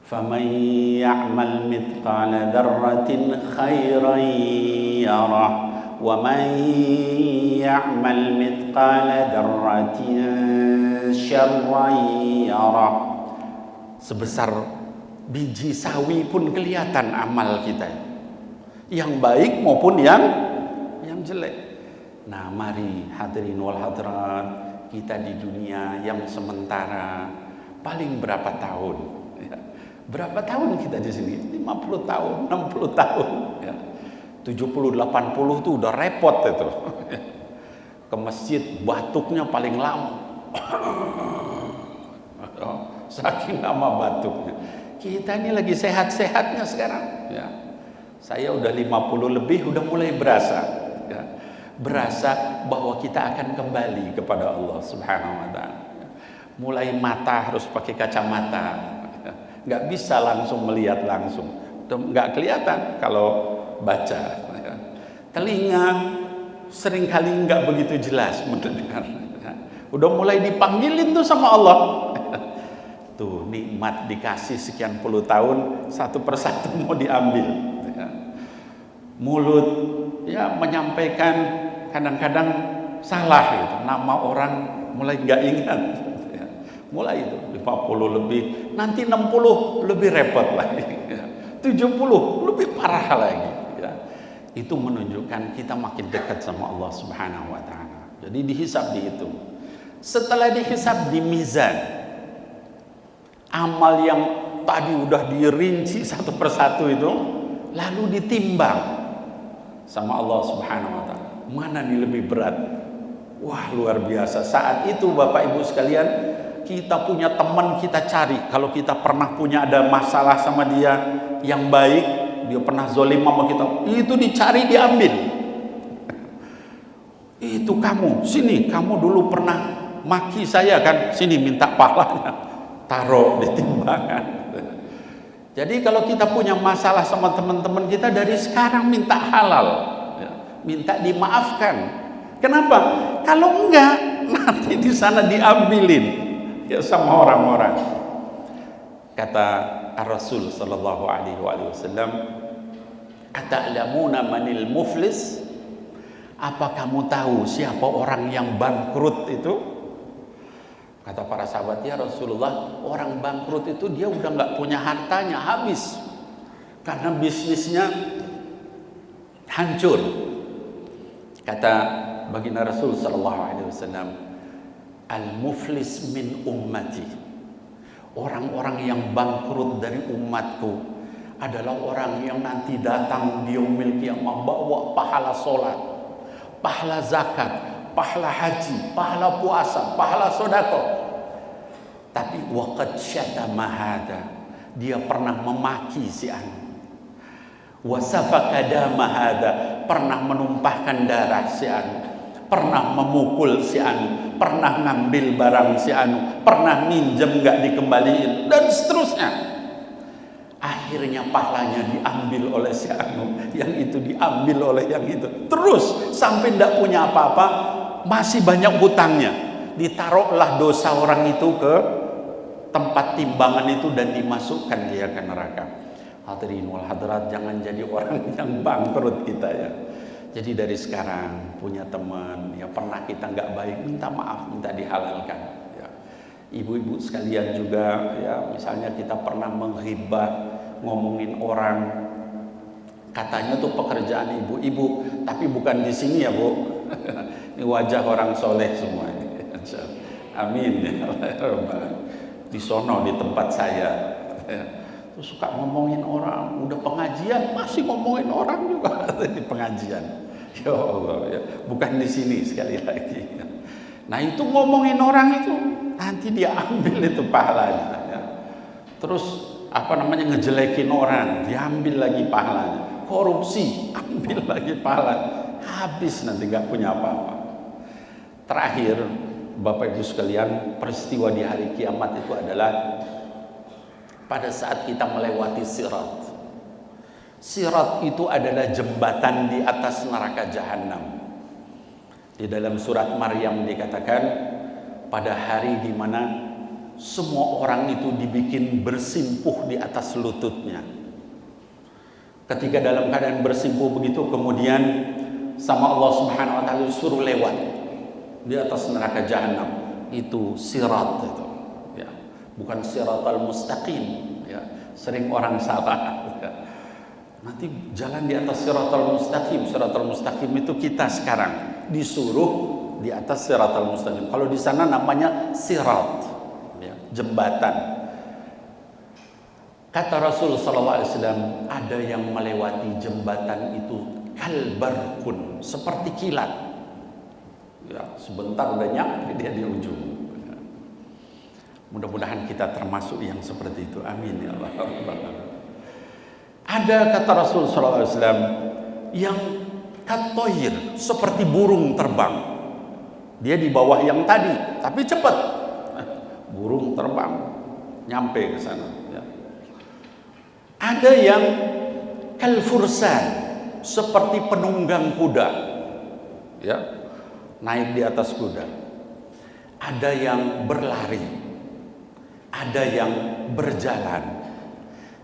فَمَنْ يَعْمَلْ مِثْقَالَ ذَرَّةٍ خَيْرًا يَرَهُ وَمَنْ يَعْمَلْ مِثْقَالَ ذَرَّةٍ شَرًّا يَرَهُ. Sebesar biji sawi pun kelihatan amal kita, yang baik maupun yang jelek. Nah, mari hadirin wal hadirat, kita di dunia yang sementara paling berapa tahun? Ya. Berapa tahun kita di sini? 50 tahun, 60 tahun. Ya. 70, 80 tuh udah repot itu. Ke masjid batuknya paling lama. Saking lama batuknya. Kita ini lagi sehat-sehatnya sekarang. Ya. Saya udah 50 lebih, udah mulai berasa. Ya. Berasa bahwa kita akan kembali kepada Allah Subhanahu wa ta'ala. Mulai mata harus pakai kacamata. Nggak bisa langsung melihat langsung. Nggak kelihatan kalau baca. Telinga seringkali nggak begitu jelas mendengar. Udah mulai dipanggilin tuh sama Allah. Tuh nikmat dikasih sekian puluh tahun, satu persatu mau diambil. Mulut ya menyampaikan kadang-kadang salah gitu. Nama orang mulai nggak ingat. Mulai itu 50 lebih, nanti 60 lebih repot lagi. 70 lebih parah lagi. Itu menunjukkan kita makin dekat sama Allah Subhanahu wa ta'ala. Jadi dihisab, dihitung. Setelah dihisab di mizan, amal yang tadi udah dirinci satu persatu itu lalu ditimbang sama Allah Subhanahu wa ta'ala. Mana nih lebih berat? Wah, luar biasa. Saat itu Bapak Ibu sekalian, kita punya teman, kita cari. Kalau kita pernah punya ada masalah sama dia yang baik, dia pernah zolim sama kita, itu dicari, diambil. Itu kamu, sini, kamu dulu pernah maki saya kan, sini minta pahalanya, taruh di timbangan. Jadi kalau kita punya masalah sama teman-teman kita, dari sekarang minta halal, minta dimaafkan. Kenapa? Kalau enggak, nanti di sana diambilin ya sama orang-orang. Kata Rasul sallallahu alaihi wasallam, "Ata'lamuna manil muflis?" Apa kamu tahu siapa orang yang bangkrut itu? Kata para sahabat, ya Rasulullah, orang bangkrut itu dia udah nggak punya hartanya, habis karena bisnisnya hancur. Kata baginda Rasul sallallahu alaihi wasallam, al-muflis min ummati, orang-orang yang bangkrut dari umatku adalah orang yang nanti datang di yaumil qiyamah bawa pahala sholat, pahala zakat, pahala haji, pahala puasa, pahala sedekah, tapi waqad syatama hada, dia pernah memaki si anu, wa safaka dama hada, pernah menumpahkan darah si anu, pernah memukul si anu, pernah ngambil barang si anu, pernah minjem nggak dikembaliin, dan seterusnya. Akhirnya pahalanya diambil oleh si anu, yang itu diambil oleh yang itu, terus sampai tidak punya apa-apa, masih banyak hutangnya. Ditaruhlah dosa orang itu ke tempat timbangan itu dan dimasukkan dia ke neraka. Hadirin wal hadirat, jangan jadi orang yang bangkrut kita ya. Jadi dari sekarang punya teman ya pernah kita nggak baik, minta maaf, minta dihalalkan. Ya. Ibu-ibu sekalian juga ya, misalnya kita pernah menghibah, ngomongin orang, katanya tuh pekerjaan ibu-ibu, tapi bukan di sini ya Bu. Ini wajah orang soleh semua ini. Amin ya Allah. Di sono di tempat saya. Ya. Terus suka ngomongin orang, udah pengajian masih ngomongin orang juga di pengajian. Ya Allah ya, bukan di sini sekali lagi. Nah itu ngomongin orang itu nanti dia ambil itu pahalanya. Ya. Terus apa namanya ngejelekin orang, diambil lagi pahalanya. Korupsi, ambil lagi pahalanya. Habis nanti nggak punya apa-apa. Terakhir Bapak Ibu sekalian, peristiwa di hari kiamat itu adalah pada saat kita melewati sirat. Sirat itu adalah jembatan di atas neraka jahanam. Di dalam surat Maryam dikatakan pada hari di mana semua orang itu dibikin bersimpuh di atas lututnya. Ketika dalam keadaan bersimpuh begitu, kemudian sama Allah Subhanahu wa taala suruh lewat di atas neraka jahanam. Itu sirat itu, ya. Bukan siratal mustaqim, ya. Sering orang salah. Ya. Nanti jalan di atas siratal mustaqim. Siratal mustaqim itu kita sekarang disuruh di atas siratal mustaqim. Kalau di sana namanya sirat, ya, jembatan. Kata Rasul sallallahu alaihi wasallam, ada yang melewati jembatan itu kalbarkun, seperti kilat. Ya, sebentar udah nyampe dia di ujung. Mudah-mudahan kita termasuk yang seperti itu. Amin ya Allah. Ada kata Rasul sallallahu alaihi wasallam yang katoir, seperti burung terbang. Dia di bawah yang tadi, tapi cepat. Burung terbang, nyampe ke sana. Ya. Ada yang kalfursan, seperti penunggang kuda, ya, naik di atas kuda. Ada yang berlari, ada yang berjalan,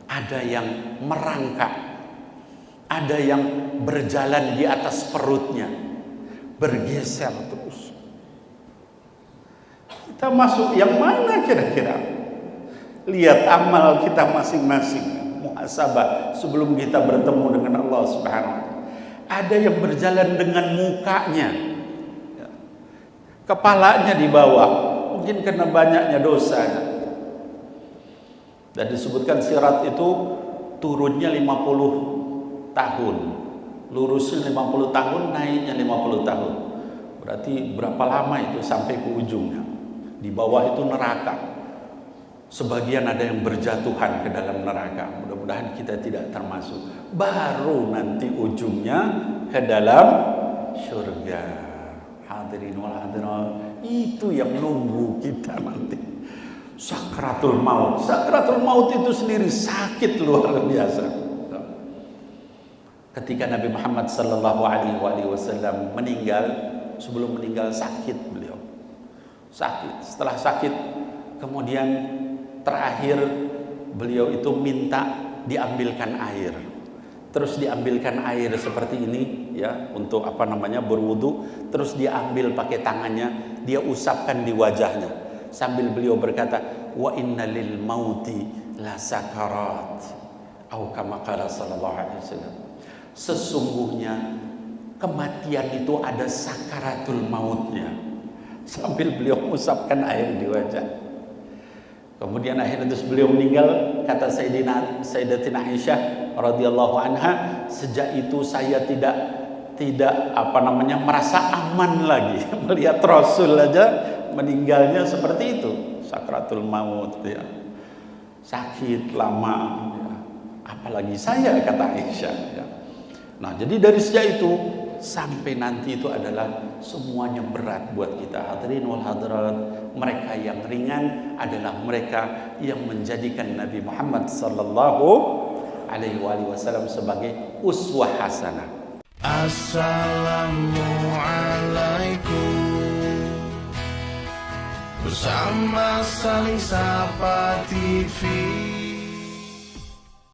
ada yang merangkak, ada yang berjalan di atas perutnya, bergeser terus. Kita masuk yang mana kira-kira? Lihat amal kita masing-masing, muhasabah sebelum kita bertemu dengan Allah Subhanahu wa taala. Ada yang berjalan dengan mukanya, kepalanya di bawah, mungkin karena banyaknya dosanya. Dan disebutkan sirat itu turunnya 50 tahun, lurusnya 50 tahun, naiknya 50 tahun. Berarti berapa lama itu sampai ke ujungnya? Di bawah itu neraka. Sebagian ada yang berjatuhan ke dalam neraka. Mudah-mudahan kita tidak termasuk. Baru nanti ujungnya ke dalam surga. Hadirin wal hadirat, itu yang nunggu kita nanti. Sakratul maut. Sakratul maut itu sendiri sakit luar biasa. Ketika Nabi Muhammad sallallahu alaihi wasallam meninggal, sebelum meninggal sakit beliau. Sakit. Setelah sakit, kemudian terakhir beliau itu minta diambilkan air. Terus diambilkan air seperti ini, ya, untuk berwudu. Terus dia ambil pakai tangannya, dia usapkan di wajahnya sambil beliau berkata, wa inna lil mauti la sakarat, atau kama qala sallallahu alaihi wasallam. Sesungguhnya kematian itu ada sakaratul mautnya. Sambil beliau usapkan air di wajah. Kemudian akhirnya terus beliau meninggal. Kata Sayyidatina Aisyah radhiyallahu anha, sejak itu saya tidak merasa aman lagi melihat Rasul aja meninggalnya seperti itu, sakratul maut, ya. Sakit lama, ya. Apalagi saya, kata Aisyah, ya. Nah, jadi dari sejak itu sampai nanti itu adalah semuanya berat buat kita. Hadirin wal hadirat, mereka yang ringan adalah mereka yang menjadikan Nabi Muhammad sallallahu alaihi wasallam sebagai uswah hasanah. Assalamualaikum. Bersama Saling Sapa TV.